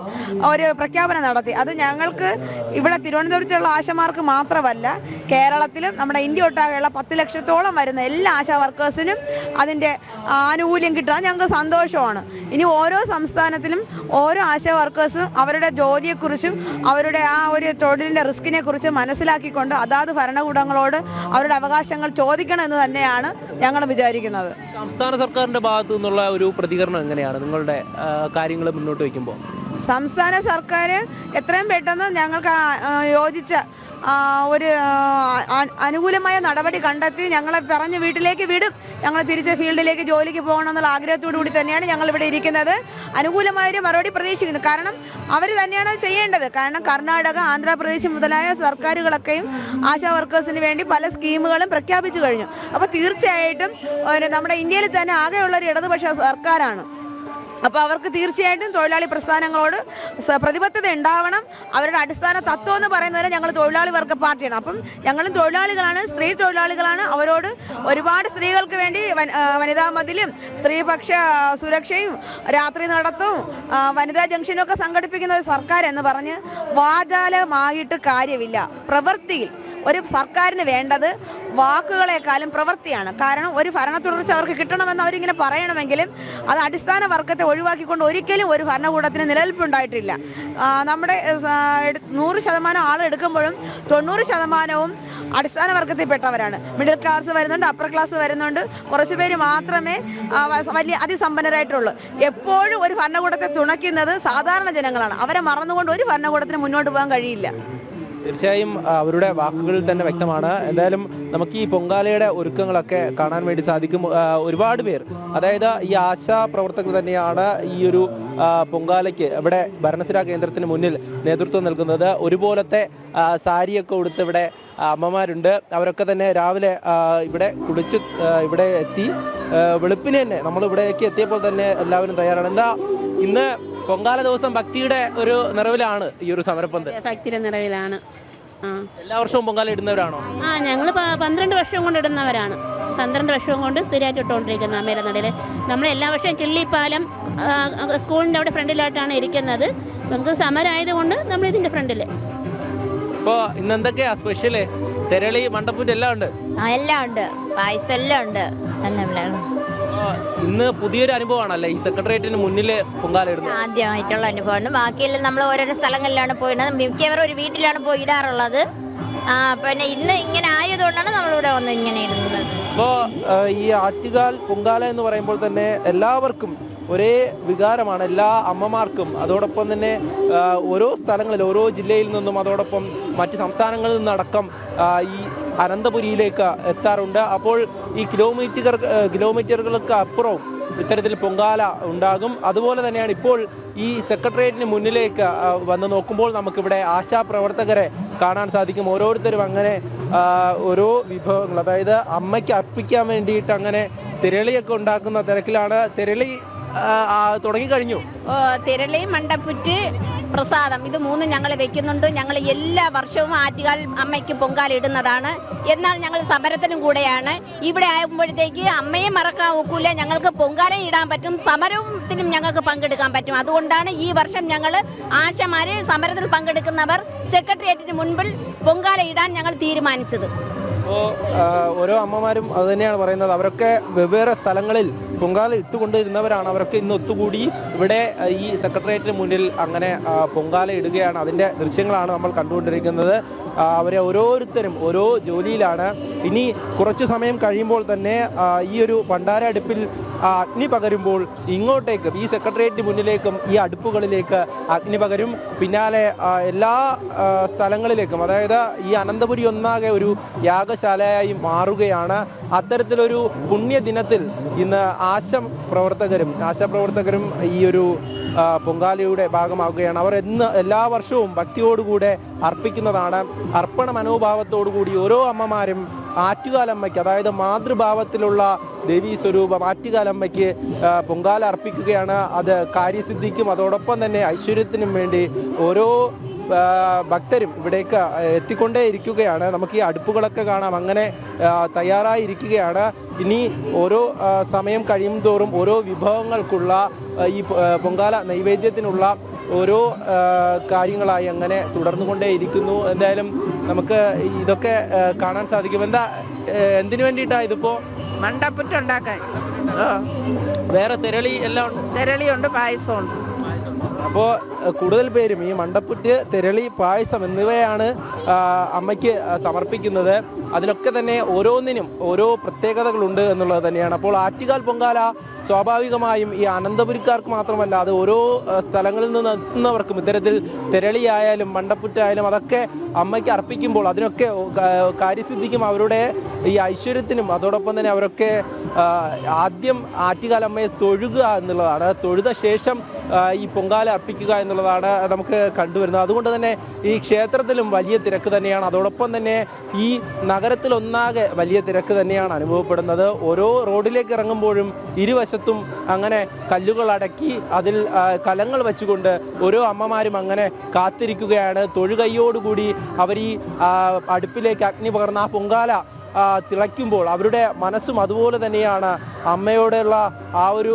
ഒരു പ്രഖ്യാപനം നടത്തി. അത് ഞങ്ങൾക്ക് ഇവിടെ തിരുവനന്തപുരത്തുള്ള ആശമാർക്ക് മാത്രമല്ല, കേരളത്തിലും നമ്മുടെ ഇന്ത്യ ഒട്ടാകെയുള്ള 10 ലക്ഷത്തോളം വരുന്ന എല്ലാ ആശാ വർക്കേഴ്സിനും അതിൻ്റെ ആനുകൂല്യം കിട്ടാൻ ഞങ്ങൾക്ക് സന്തോഷമാണ്. ഇനി ഓരോ സംസ്ഥാനത്തിലും ഓരോ ആശാ വർക്കേഴ്സും അവരുടെ ജോലിയെക്കുറിച്ചും അവരുടെ ആ ഒരു തൊഴിലിൻ്റെ റിസ്കിനെ കുറിച്ച് മനസ്സിലാക്കിക്കൊണ്ട് അതാത് ഭരണകൂടങ്ങളോട് അവരുടെ അവകാശങ്ങൾ ചോദിക്കണം എന്ന് തന്നെയാണ് ഞങ്ങൾ വിചാരിക്കുന്നത്. സംസ്ഥാന സർക്കാരിന്റെ ഭാഗത്തു നിന്നുള്ള ഒരു പ്രതികരണം എങ്ങനെയാണ് നിങ്ങളുടെ കാര്യങ്ങൾ മുന്നോട്ട് വയ്ക്കുമ്പോൾ? സംസ്ഥാന സർക്കാർ എത്രയും പെട്ടെന്ന് ഞങ്ങൾക്ക് യോജിച്ച ഒരു അനുകൂലമായ നടപടി കണ്ടെത്തി ഞങ്ങളെ പറഞ്ഞ് വീട്ടിലേക്ക് വിടും, ഞങ്ങൾ തിരിച്ച് ഫീൽഡിലേക്ക് ജോലിക്ക് പോകണം എന്നുള്ള ആഗ്രഹത്തോടു കൂടി തന്നെയാണ് ഞങ്ങൾ ഇവിടെ ഇരിക്കുന്നത്. അനുകൂലമായൊരു മറുപടി പ്രതീക്ഷിക്കുന്നു. കാരണം അവർ തന്നെയാണ് ചെയ്യേണ്ടത്. കാരണം കർണാടക, ആന്ധ്രാപ്രദേശ് മുതലായ സർക്കാരുകളൊക്കെയും ആശാ വർക്കേഴ്സിന് വേണ്ടി പല സ്കീമുകളും പ്രഖ്യാപിച്ചു കഴിഞ്ഞു. അപ്പോൾ തീർച്ചയായിട്ടും നമ്മുടെ ഇന്ത്യയിൽ തന്നെ ആകെയുള്ള ഒരു ഇടതുപക്ഷ സർക്കാരാണ്. അപ്പോൾ അവർക്ക് തീർച്ചയായിട്ടും തൊഴിലാളി പ്രസ്ഥാനങ്ങളോട് പ്രതിബദ്ധത ഉണ്ടാവണം. അവരുടെ അടിസ്ഥാന തത്വം എന്ന് പറയുന്നത് ഞങ്ങൾ തൊഴിലാളി വർഗ പാർട്ടിയാണ്. അപ്പം ഞങ്ങളും തൊഴിലാളികളാണ്, സ്ത്രീ തൊഴിലാളികളാണ്. അവരോട് ഒരുപാട് സ്ത്രീകൾക്ക് വേണ്ടി വനിതാ മതിലും സ്ത്രീപക്ഷ സുരക്ഷയും രാത്രി നടത്തവും വനിതാ ജംഗ്ഷനും ഒക്കെ സംഘടിപ്പിക്കുന്ന സർക്കാർ എന്ന് പറഞ്ഞ് വാചാലമായിട്ട് കാര്യമില്ല. പ്രവൃത്തിയിൽ ഒരു സർക്കാരിന് വേണ്ടത് വാക്കുകളെക്കാളും പ്രവൃത്തിയാണ്. കാരണം ഒരു ഭരണ തുടർച്ച അവർക്ക് കിട്ടണമെന്ന് അവരിങ്ങനെ പറയണമെങ്കിലും അത് അടിസ്ഥാന വർഗത്തെ ഒഴിവാക്കിക്കൊണ്ട് ഒരിക്കലും ഒരു ഭരണകൂടത്തിന് നിലനിൽപ്പുണ്ടായിട്ടില്ല. നമ്മുടെ 100% ആൾ എടുക്കുമ്പോഴും 90% അടിസ്ഥാന വർഗത്തിൽപ്പെട്ടവരാണ്. മിഡിൽ ക്ലാസ് വരുന്നുണ്ട്, അപ്പർ ക്ലാസ് വരുന്നുണ്ട്, കുറച്ച് പേര് മാത്രമേ വലിയ അതിസമ്പന്നരായിട്ടുള്ളൂ. എപ്പോഴും ഒരു ഭരണകൂടത്തെ തുണയ്ക്കുന്നത് സാധാരണ ജനങ്ങളാണ്. അവരെ മറന്നുകൊണ്ട് ഒരു ഭരണകൂടത്തിന് മുന്നോട്ട് പോകാൻ കഴിയില്ല. തീർച്ചയായും അവരുടെ വാക്കുകളിൽ തന്നെ വ്യക്തമാണ്. എന്തായാലും നമുക്ക് ഈ പൊങ്കാലയുടെ ഒരുക്കങ്ങളൊക്കെ കാണാൻ വേണ്ടി സാധിക്കും. ഒരുപാട് പേർ, അതായത് ഈ ആശാ പ്രവർത്തകർ തന്നെയാണ് ഈ ഒരു പൊങ്കാലയ്ക്ക് ഇവിടെ ഭരണസിരാ കേന്ദ്രത്തിന് മുന്നിൽ നേതൃത്വം നൽകുന്നത്. ഒരുപോലത്തെ സാരിയൊക്കെ ഉടുത്ത് ഇവിടെ അമ്മമാരുണ്ട്. അവരൊക്കെ തന്നെ രാവിലെ ഇവിടെ കുളിച്ച് ഇവിടെ എത്തി. വെളുപ്പിന് തന്നെ നമ്മൾ ഇവിടേക്ക് എത്തിയപ്പോൾ തന്നെ എല്ലാവരും തയ്യാറാണ്. എന്താ ഇന്ന് പൊങ്കാല ദിവസം ഭക്തിയുടെ ഒരു നിറവിലാണ് ഈ ഒരു സമരപ്പന്ത്? ഭക്തിയുടെ നിറവിലാണ്. എല്ലാ വർഷവും പൊങ്കാല ഇടുന്നവരാണോ? ഞങ്ങൾ 12 വർഷം കൊണ്ട് ഇടുന്നവരാണ്. 12 വർഷവും കൊണ്ട് സ്ഥിരമായിട്ട് ഇട്ടുകൊണ്ടിരിക്കുന്ന മേലനടയിൽ. നമ്മൾ എല്ലാ വർഷവും കിള്ളിപ്പാലം സ്കൂളിൻ്റെ അവിടെ ഫ്രണ്ടിലായിട്ടാണ് ഇരിക്കുന്നത്. നമുക്ക് സമരമായതുകൊണ്ട് നമ്മൾ ഇതിൻ്റെ ഫ്രണ്ടിൽ. ഇപ്പോൾ ഇന്ന് എന്തൊക്കെയാ സ്പെഷ്യല്? തെരളി, മണ്ടപ്പൂറ്റ് എല്ലാം ഉണ്ട്. എല്ലാം ഉണ്ട്, പായസം എല്ലാം ഉണ്ട്. ഇന്ന് പുതിയൊരു അനുഭവമാണല്ലേ ഈ സെക്രട്ടേറിയറ്റിന് മുന്നിൽ പൊങ്കാല ഇടുന്നത്? ആദ്യമായിട്ടുള്ള അനുഭവമാണ്. ബാക്കിയെല്ലാം നമ്മൾ ഓരോരോ സ്ഥലങ്ങളിലാണ് പോയിടുന്നത്. മിക്കവരും ഒരു വീട്ടിലാണ് പോയി ഇടാറുള്ളത്. പിന്നെ ഇന്ന് ഇങ്ങനെ ആയതുകൊണ്ടാണ് നമ്മളിവിടെ വന്ന് ഇങ്ങനെ ഇടുന്നത്. അപ്പോൾ ഈ ആറ്റുകാൽ പൊങ്കാല എന്ന് പറയുമ്പോൾ തന്നെ എല്ലാവർക്കും ഒരേ വികാരമാണ്, എല്ലാ അമ്മമാർക്കും. അതോടൊപ്പം തന്നെ ഓരോ സ്ഥലങ്ങളിൽ, ഓരോ ജില്ലയിൽ നിന്നും അതോടൊപ്പം മറ്റ് സംസ്ഥാനങ്ങളിൽ നിന്നടക്കം ഈ അനന്തപുരിയിലേക്ക് എത്താറുണ്ട്. അപ്പോൾ ഈ കിലോമീറ്ററുകൾക്ക് അപ്പുറവും ഇത്തരത്തിൽ പൊങ്കാല ഉണ്ടാകും. അതുപോലെ തന്നെയാണ് ഇപ്പോൾ ഈ സെക്രട്ടേറിയറ്റിന് മുന്നിലേക്ക് വന്ന് നോക്കുമ്പോൾ നമുക്കിവിടെ ആശാപ്രവർത്തകരെ കാണാൻ സാധിക്കും. ഓരോരുത്തരും അങ്ങനെ ഓരോ വിഭവങ്ങൾ, അതായത് അമ്മയ്ക്ക് അർപ്പിക്കാൻ വേണ്ടിയിട്ട് അങ്ങനെ തിരളിയൊക്കെ ഉണ്ടാക്കുന്ന തിരക്കിലാണ്. തിരളി തുടങ്ങിക്കഴിഞ്ഞു. തിരളി, മണ്ടപ്പുറ്റ്, പ്രസാദം, ഇത് 3 ഞങ്ങൾ വെക്കുന്നുണ്ട്. ഞങ്ങൾ എല്ലാ വർഷവും ആറ്റുകാൽ അമ്മയ്ക്ക് പൊങ്കാല ഇടുന്നതാണ്. എന്നാൽ ഞങ്ങൾ സമരത്തിനും കൂടെയാണ്. ഇവിടെ ആകുമ്പോഴത്തേക്ക് അമ്മയെ മറക്കാൻ ഒക്കില്ല. ഞങ്ങൾക്ക് പൊങ്കാല ഇടാൻ പറ്റും, സമരത്തിനും ഞങ്ങൾക്ക് പങ്കെടുക്കാൻ പറ്റും. അതുകൊണ്ടാണ് ഈ വർഷം ഞങ്ങൾ ആശമാര് സമരത്തിൽ പങ്കെടുക്കുന്നവർ സെക്രട്ടേറിയറ്റിന് മുൻപിൽ പൊങ്കാല ഇടാൻ ഞങ്ങൾ തീരുമാനിച്ചത്. അപ്പോൾ ഓരോ അമ്മമാരും അത് തന്നെയാണ് പറയുന്നത്. അവരൊക്കെ വെവ്വേറെ സ്ഥലങ്ങളിൽ പൊങ്കാല ഇട്ടുകൊണ്ടിരുന്നവരാണ്. അവരൊക്കെ ഇന്ന് ഒത്തുകൂടി ഇവിടെ ഈ സെക്രട്ടേറിയറ്റിന് മുന്നിൽ അങ്ങനെ പൊങ്കാല ഇടുകയാണ്. അതിൻ്റെ ദൃശ്യങ്ങളാണ് നമ്മൾ കണ്ടുകൊണ്ടിരിക്കുന്നത്. അവരെ ഓരോരുത്തരും ഓരോ ജോലിയിലാണ്. ഇനി കുറച്ചു സമയം കഴിയുമ്പോൾ തന്നെ ഈ ഒരു ഭണ്ഡാര അടുപ്പിൽ അഗ്നി പകരുമ്പോൾ ഇങ്ങോട്ടേക്ക് ഈ സെക്രട്ടേറിയറ്റിന് മുന്നിലേക്കും ഈ അടുപ്പുകളിലേക്ക് അഗ്നി പകരും. പിന്നാലെ എല്ലാ സ്ഥലങ്ങളിലേക്കും, അതായത് ഈ അനന്തപുരി ഒന്നാകെ ഒരു യാഗശാലയായി മാറുകയാണ്. അത്തരത്തിലൊരു പുണ്യദിനത്തിൽ ഇന്ന് ആശാപ്രവർത്തകരും ഈ ഒരു പൊങ്കാലയുടെ ഭാഗമാകുകയാണ്. അവർ എല്ലാ വർഷവും ഭക്തിയോടുകൂടെ അർപ്പിക്കുന്നതാണ്. അർപ്പണ മനോഭാവത്തോടുകൂടി ഓരോ അമ്മമാരും ആറ്റുകാലമ്മയ്ക്ക്, അതായത് മാതൃഭാവത്തിലുള്ള ദേവീ സ്വരൂപം ആറ്റുകാലമ്മയ്ക്ക് പൊങ്കാല അർപ്പിക്കുകയാണ്. അത് കാര്യസിദ്ധിക്കും അതോടൊപ്പം തന്നെ ഐശ്വര്യത്തിനും വേണ്ടി ഓരോ ഭക്തരും ഇവിടേക്ക് എത്തിക്കൊണ്ടേ ഇരിക്കുകയാണ്. നമുക്ക് ഈ അടുപ്പുകളൊക്കെ കാണാം, അങ്ങനെ തയ്യാറായിരിക്കുകയാണ്. ഇനി ഓരോ സമയം കഴിയും തോറും ഓരോ വിഭവങ്ങൾക്കുള്ള ഈ പൊങ്കാല നൈവേദ്യത്തിനുള്ള ഓരോ കാര്യങ്ങളായി അങ്ങനെ തുടർന്നുകൊണ്ടേയിരിക്കുന്നു. എന്തായാലും നമുക്ക് ഇതൊക്കെ കാണാൻ സാധിക്കും. എന്തിനു വേണ്ടിയിട്ടാണ് ഇതിപ്പോ? മണ്ടപ്പുറ്റുണ്ടാക്കാൻ. വേറെ തിരളി എല്ലാം ഉണ്ട്, തിരളിയുണ്ട്, പായസമുണ്ട്. അപ്പോൾ കൂടുതൽ പേരും ഈ മണ്ടപ്പുറ്റ്, തിരളി, പായസം എന്നിവയാണ് അമ്മയ്ക്ക് സമർപ്പിക്കുന്നത്. അതിലൊക്കെ തന്നെ ഓരോന്നിനും ഓരോ പ്രത്യേകതകളുണ്ട് എന്നുള്ളത് തന്നെയാണ്. അപ്പോൾ ആറ്റുകാൽ പൊങ്കാല സ്വാഭാവികമായും ഈ അനന്തപുരിക്കാർക്ക് മാത്രമല്ല, അത് ഓരോ സ്ഥലങ്ങളിൽ നിന്ന് എത്തുന്നവർക്കും ഇത്തരത്തിൽ തിരളിയായാലും മണ്ടപ്പുറ്റായാലും അതൊക്കെ അമ്മയ്ക്ക് അർപ്പിക്കുമ്പോൾ അതിനൊക്കെ കാര്യസിദ്ധിക്കും, അവരുടെ ഈ ഐശ്വര്യത്തിനും. അതോടൊപ്പം തന്നെ അവരൊക്കെ ആദ്യം ആറ്റുകാൽ അമ്മയെ തൊഴുക എന്നുള്ളതാണ്, തൊഴുത ശേഷം ഈ പൊങ്കാല അർപ്പിക്കുക എന്നുള്ളതാണ് നമുക്ക് കണ്ടുവരുന്നത്. അതുകൊണ്ട് തന്നെ ഈ ക്ഷേത്രത്തിലും വലിയ തിരക്ക് തന്നെയാണ്. അതോടൊപ്പം തന്നെ ഈ നഗരത്തിലൊന്നാകെ വലിയ തിരക്ക് തന്നെയാണ് അനുഭവപ്പെടുന്നത്. ഓരോ റോഡിലേക്ക് ഇറങ്ങുമ്പോഴും ഇരുവശത്തും അങ്ങനെ കല്ലുകൾ അടക്കി അതിൽ കലങ്ങൾ വെച്ചുകൊണ്ട് ഓരോ അമ്മമാരും അങ്ങനെ കാത്തിരിക്കുകയാണ്. തൊഴുകൈയോടുകൂടി അവർ ഈ അടുപ്പിലേക്ക് അഗ്നി പകർന്ന ആ പൊങ്കാല തിളയ്ക്കുമ്പോൾ അവരുടെ മനസ്സും അതുപോലെ തന്നെയാണ് അമ്മയോടുള്ള ആ ഒരു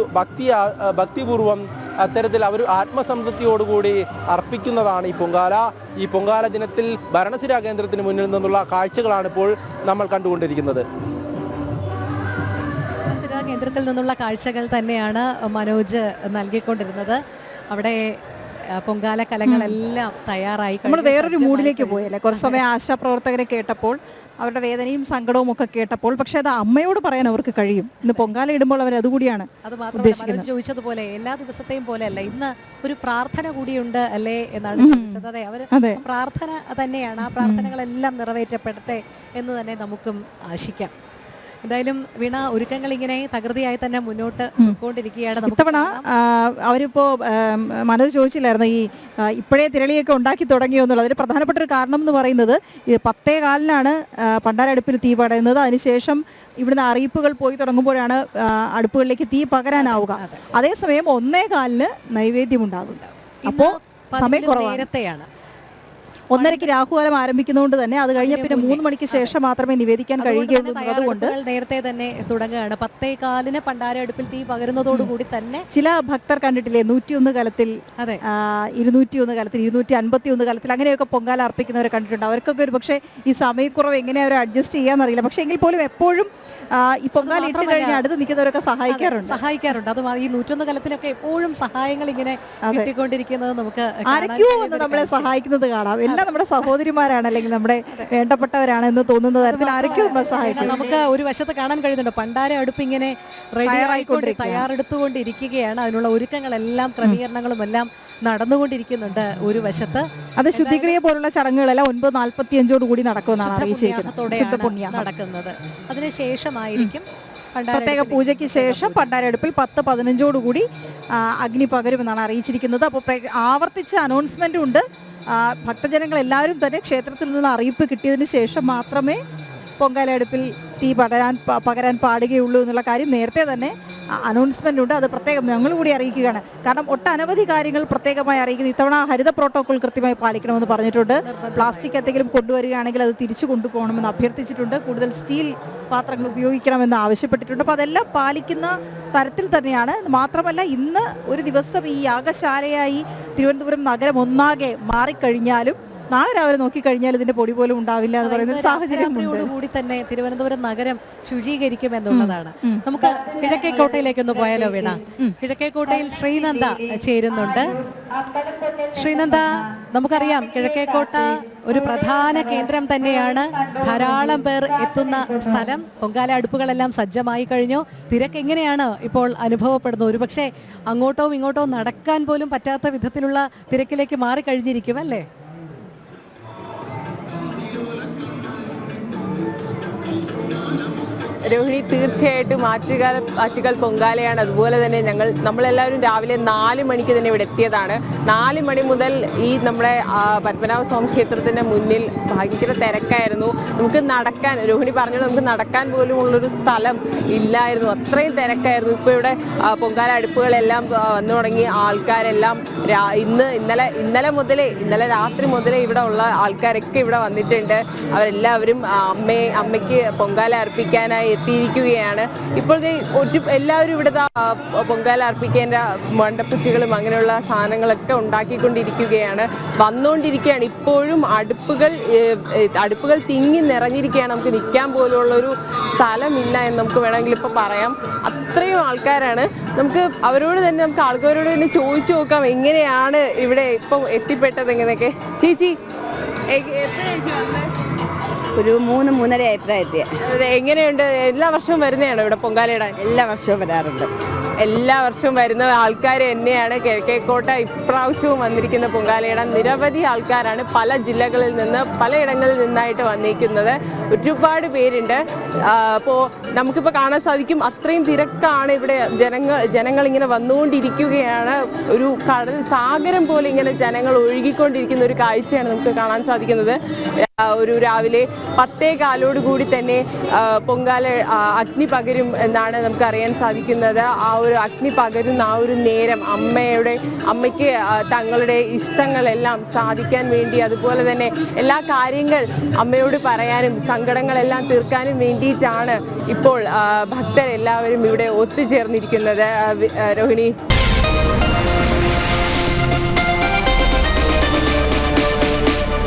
ഭക്തിപൂർവം അത്തരത്തിൽ അവർ ആത്മസംതൃപ്തിയോടുകൂടി അർപ്പിക്കുന്നതാണ് ഈ പൊങ്കാല. ഈ പൊങ്കാല ദിനത്തിൽ ഭരണസിരാ കേന്ദ്രത്തിന് മുന്നിൽ നിന്നുള്ള കാഴ്ചകളാണ് ഇപ്പോൾ നമ്മൾ കണ്ടുകൊണ്ടിരിക്കുന്നത്. ഭരണസിരാ കേന്ദ്രത്തിൽ നിന്നുള്ള കാഴ്ചകൾ തന്നെയാണ് മനോജ് നൽകിക്കൊണ്ടിരുന്നത്. അവിടെ പൊങ്കാല കലങ്ങളെല്ലാം തയ്യാറായി. നമ്മൾ വേറൊരു മൂഡിലേക്ക് പോയല്ലേ കുറച്ച് സമയം ആശാപ്രവർത്തകരെ കേട്ടപ്പോൾ, അവരുടെ വേദനയും സങ്കടവും ഒക്കെ കേട്ടപ്പോൾ. പക്ഷെ അത് അമ്മയോട് പറയാൻ അവർക്ക് കഴിയും. ഇന്ന് പൊങ്കാല ഇടുമ്പോൾ അവർ അതുകൂടിയാണ് അത് മാത്രമല്ല, ചോദിച്ചതുപോലെ എല്ലാ ദിവസത്തെയും പോലെ അല്ല, ഇന്ന് ഒരു പ്രാർത്ഥന കൂടിയുണ്ട് അല്ലേ എന്നാണ് ചോദിച്ചത്. അതെ, അവർ പ്രാർത്ഥന തന്നെയാണ്. ആ പ്രാർത്ഥനകളെല്ലാം നിറവേറ്റപ്പെടട്ടെ എന്ന് തന്നെ നമുക്കും ആശിക്കാം. എന്തായാലും വീണ, ഒരുക്കങ്ങൾ ഇങ്ങനെ തകൃതിയായി തന്നെ മുന്നോട്ട് കൊണ്ടിരിക്കുകയാണ്. ഇത്തവണ അവരിപ്പോൾ മനോജ് ചോദിച്ചില്ലായിരുന്നു ഈ ഇപ്പോഴേ തിരളിയൊക്കെ ഉണ്ടാക്കി തുടങ്ങിയോ എന്നുള്ളത്. അതിന് പ്രധാനപ്പെട്ട ഒരു കാരണം എന്ന് പറയുന്നത് 10:15 പണ്ടാരടുപ്പിൽ തീ പടരുന്നത്. അതിനുശേഷം ഇവിടുന്ന് അറിയിപ്പുകൾ പോയി തുടങ്ങുമ്പോഴാണ് അടുപ്പുകളിലേക്ക് തീ പകരാനാവുക. അതേസമയം 1:15 നൈവേദ്യം ഉണ്ടാകും. അപ്പോൾ സമയം കുറവാണ്. 1:30 രാഹുകാലം ആരംഭിക്കുന്നതുകൊണ്ട് തന്നെ അത് കഴിഞ്ഞ പിന്നെ 3 മണിക്ക് ശേഷം മാത്രമേ നിവേദിക്കാൻ കഴിയുകയുള്ളൂ. അതുകൊണ്ട് നേരത്തെ തന്നെ തുടങ്ങുകയാണ്. 10:15 പണ്ടാര അടുപ്പിൽ തീ പകരുന്നതോടുകൂടി തന്നെ ചില ഭക്തർ കണ്ടിട്ടില്ലേ 101 കലത്തിൽ, 201 കലത്തിൽ, 251 കലത്തിൽ അങ്ങനെയൊക്കെ പൊങ്കാല അർപ്പിക്കുന്നവരെ കണ്ടിട്ടുണ്ട്. അവർക്കൊക്കെ ഒരു പക്ഷേ ഈ സമയക്കുറവ് എങ്ങനെ അവർ അഡ്ജസ്റ്റ് ചെയ്യാന്നറിയില്ല. പക്ഷെ എങ്കിൽ പോലും എപ്പോഴും ഈ പൊങ്കാല ഇട്ട് കഴിഞ്ഞ് അടുത്ത് നിൽക്കുന്നവരൊക്കെ സഹായിക്കാറുണ്ട്. അത് ഈ 101 കലത്തിലൊക്കെ എപ്പോഴും സഹായങ്ങൾ ഇങ്ങനെ കിട്ടിക്കൊണ്ടിരിക്കുന്നത് നമുക്ക് ആരൊക്കെയോ വന്ന് നമ്മളെ സഹായിക്കുന്നത് കാണാം. എല്ലാം നമ്മുടെ സഹോദരിമാരാണ്, അല്ലെങ്കിൽ നമ്മുടെ വേണ്ടപ്പെട്ടവരാണ് എന്ന് തോന്നുന്ന തരത്തിൽ ആരൊക്കെയോ നമ്മളെ സഹായിക്കും. നമുക്ക് ഒരു വശത്ത് കാണാൻ കഴിയുന്നുണ്ട് പണ്ടാര അടുപ്പ് ഇങ്ങനെ തയ്യാറായിക്കൊണ്ടിരിക്കുകയാണ്. അതിനുള്ള ഒരുക്കങ്ങളെല്ലാം ക്രമീകരണങ്ങളും എല്ലാം നടന്നുകൊണ്ടിരിക്കുന്നുണ്ട് ഒരു വശത്ത്. അത് ശുദ്ധിക്രിയ പോലുള്ള ചടങ്ങുകളെല്ലാം 9:45 കൂടി നടക്കുമെന്നാണ് നടക്കുന്നത്. അതിനുശേഷമായിരിക്കും പ്രത്യേക പൂജയ്ക്ക് ശേഷം പണ്ടാരടുപ്പിൽ 10:15 കൂടി അഗ്നി പകരുമെന്നാണ് അറിയിച്ചിരിക്കുന്നത്. അപ്പോൾ ആവർത്തിച്ച അനൗൺസ്മെന്റ് ഉണ്ട്. ഭക്തജനങ്ങൾ എല്ലാവരും തന്നെ ക്ഷേത്രത്തിൽ നിന്ന് അറിയിപ്പ് കിട്ടിയതിന് ശേഷം മാത്രമേ പൊങ്കാല അടുപ്പിൽ തീ പകരാൻ പാടുകയുള്ളൂ എന്നുള്ള കാര്യം നേരത്തെ തന്നെ അനൗൺസ്മെന്റ് ഉണ്ട്. അത് പ്രത്യേകം ഞങ്ങൾ കൂടി അറിയിക്കുകയാണ്. കാരണം ഒട്ടനവധി കാര്യങ്ങൾ പ്രത്യേകമായി അറിയിക്കുന്നത്. ഇത്തവണ ഹരിത പ്രോട്ടോകോൾ കൃത്യമായി പാലിക്കണമെന്ന് പറഞ്ഞിട്ടുണ്ട്. പ്ലാസ്റ്റിക് എന്തെങ്കിലും കൊണ്ടുവരികയാണെങ്കിൽ അത് തിരിച്ചു കൊണ്ടുപോകണമെന്ന് അഭ്യർത്ഥിച്ചിട്ടുണ്ട്. കൂടുതൽ സ്റ്റീൽ പാത്രങ്ങൾ ഉപയോഗിക്കണമെന്ന് ആവശ്യപ്പെട്ടിട്ടുണ്ട്. അപ്പോൾ അതെല്ലാം പാലിക്കുന്ന തരത്തിൽ തന്നെയാണ്. മാത്രമല്ല ഇന്ന് ഒരു ദിവസം ഈ യാഗശാലയായി തിരുവനന്തപുരം നഗരം ഒന്നാകെ മാറിക്കഴിഞ്ഞാലും നാളെ രാവിലെ നോക്കിക്കഴിഞ്ഞാൽ ഇതിന്റെ പൊടി പോലും ഉണ്ടാവില്ല എന്ന് പറയുന്ന സാഹചര്യത്തോടുകൂടി തന്നെ തിരുവനന്തപുരം നഗരം ശുചീകരിക്കും എന്നുള്ളതാണ്. നമുക്ക് കിഴക്കേക്കോട്ടയിലേക്കൊന്ന് പോയാലോ വീണ? കിഴക്കേക്കോട്ടയിൽ ശ്രീനന്ദ ചേരുന്നുണ്ട്. ശ്രീനന്ദ, നമുക്കറിയാം കിഴക്കേക്കോട്ട ഒരു പ്രധാന കേന്ദ്രം തന്നെയാണ്. ധാരാളം പേർ എത്തുന്ന സ്ഥലം. പൊങ്കാല അടുപ്പുകളെല്ലാം സജ്ജമായി കഴിഞ്ഞു. തിരക്ക് എങ്ങനെയാണ് ഇപ്പോൾ അനുഭവപ്പെടുന്നത്? ഒരുപക്ഷെ അങ്ങോട്ടോ ഇങ്ങോട്ടോ നടക്കാൻ പോലും പറ്റാത്ത വിധത്തിലുള്ള തിരക്കിലേക്ക് മാറിക്കഴിഞ്ഞിരിക്കും അല്ലേ? രോഹിണി, തീർച്ചയായിട്ടും ആറ്റുകാൽ പൊങ്കാലയാണ്. അതുപോലെ തന്നെ നമ്മളെല്ലാവരും രാവിലെ 4 മണിക്ക് തന്നെ ഇവിടെ എത്തിയതാണ്. 4 മണി മുതൽ ഈ നമ്മുടെ പത്മനാഭസ്വാമി ക്ഷേത്രത്തിന്റെ മുന്നിൽ ഭയങ്കര തിരക്കായിരുന്നു. നമുക്ക് നടക്കാൻ, രോഹിണി പറഞ്ഞത് നമുക്ക് നടക്കാൻ പോലും ഉള്ളൊരു സ്ഥലം ഇല്ലായിരുന്നു, അത്രയും തിരക്കായിരുന്നു. ഇപ്പോൾ ഇവിടെ പൊങ്കാല അടുപ്പുകളെല്ലാം വന്നു തുടങ്ങി. ആൾക്കാരെല്ലാം ഇന്നലെ രാത്രി മുതലേ ഇവിടെ ഉള്ള ആൾക്കാരൊക്കെ ഇവിടെ വന്നിട്ടുണ്ട്. അവരെല്ലാവരും അമ്മയ്ക്ക് പൊങ്കാല അർപ്പിക്കാനായി എത്തിയിരിക്കുകയാണ്. ഇപ്പോഴത്തെ എല്ലാവരും ഇവിടെ പൊങ്കാല അർപ്പിക്കേണ്ട മണ്ടപ്പുറ്റുകളും അങ്ങനെയുള്ള സാധനങ്ങളൊക്കെ അടുപ്പുകളൊക്കെ ഉണ്ടാക്കിക്കൊണ്ടിരിക്കുകയാണ്, വന്നുകൊണ്ടിരിക്കുകയാണ്. ഇപ്പോഴും അടുപ്പുകൾ തിങ്ങി നിറഞ്ഞിരിക്കുകയാണ്. നമുക്ക് നിൽക്കാൻ പോലുള്ളൊരു സ്ഥലമില്ല എന്ന് നമുക്ക് വേണമെങ്കിൽ ഇപ്പോൾ പറയാം. അത്രയും ആൾക്കാരാണ്. നമുക്ക് ആൾക്കാരോട് തന്നെ ചോദിച്ചു നോക്കാം എങ്ങനെയാണ് ഇവിടെ ഇപ്പം എത്തിപ്പെട്ടത് എങ്ങനെയൊക്കെ. ചേച്ചി ഒരു 3-3:30 ആയപ്പോഴാണ്. എങ്ങനെയുണ്ട്? എല്ലാ വർഷവും വരുന്നതാണോ ഇവിടെ പൊങ്കാലയിടാൻ? എല്ലാ വർഷവും വരാറുണ്ട്. എല്ലാ വർഷവും വരുന്ന ആൾക്കാർ തന്നെയാണ് കിഴക്കേക്കോട്ട ഇപ്രാവശ്യവും വന്നിരിക്കുന്ന പൊങ്കാലയിടാൻ. നിരവധി ആൾക്കാരാണ് പല ജില്ലകളിൽ നിന്ന്, പലയിടങ്ങളിൽ നിന്നായിട്ട് വന്നിരിക്കുന്നത്. ഒരുപാട് പേരുണ്ട്. അപ്പോൾ നമുക്കിപ്പോൾ കാണാൻ സാധിക്കും അത്രയും തിരക്കാണ് ഇവിടെ. ജനങ്ങൾ ഇങ്ങനെ വന്നുകൊണ്ടിരിക്കുകയാണ്. ഒരു കടൽ സാഗരം പോലെ ഇങ്ങനെ ജനങ്ങൾ ഒഴുകിക്കൊണ്ടിരിക്കുന്ന ഒരു കാഴ്ചയാണ് നമുക്ക് കാണാൻ സാധിക്കുന്നത്. ഒരു രാവിലെ 10:15 കൂടി തന്നെ പൊങ്കാല അഗ്നി പകരും എന്നാണ് നമുക്ക് അറിയാൻ സാധിക്കുന്നത്. ആ ഒരു അഗ്നി പകരുന്ന ആ ഒരു നേരം അമ്മയ്ക്ക് തങ്ങളുടെ ഇഷ്ടങ്ങളെല്ലാം സാധിക്കാൻ വേണ്ടി, അതുപോലെ തന്നെ എല്ലാ കാര്യങ്ങൾ അമ്മയോട് പറയാനും സങ്കടങ്ങളെല്ലാം തീർക്കാനും വേണ്ടിയിട്ടാണ് ഇപ്പോൾ ഭക്തരെല്ലാവരും ഇവിടെ ഒത്തുചേർന്നിരിക്കുന്നത്. രോഹിണി.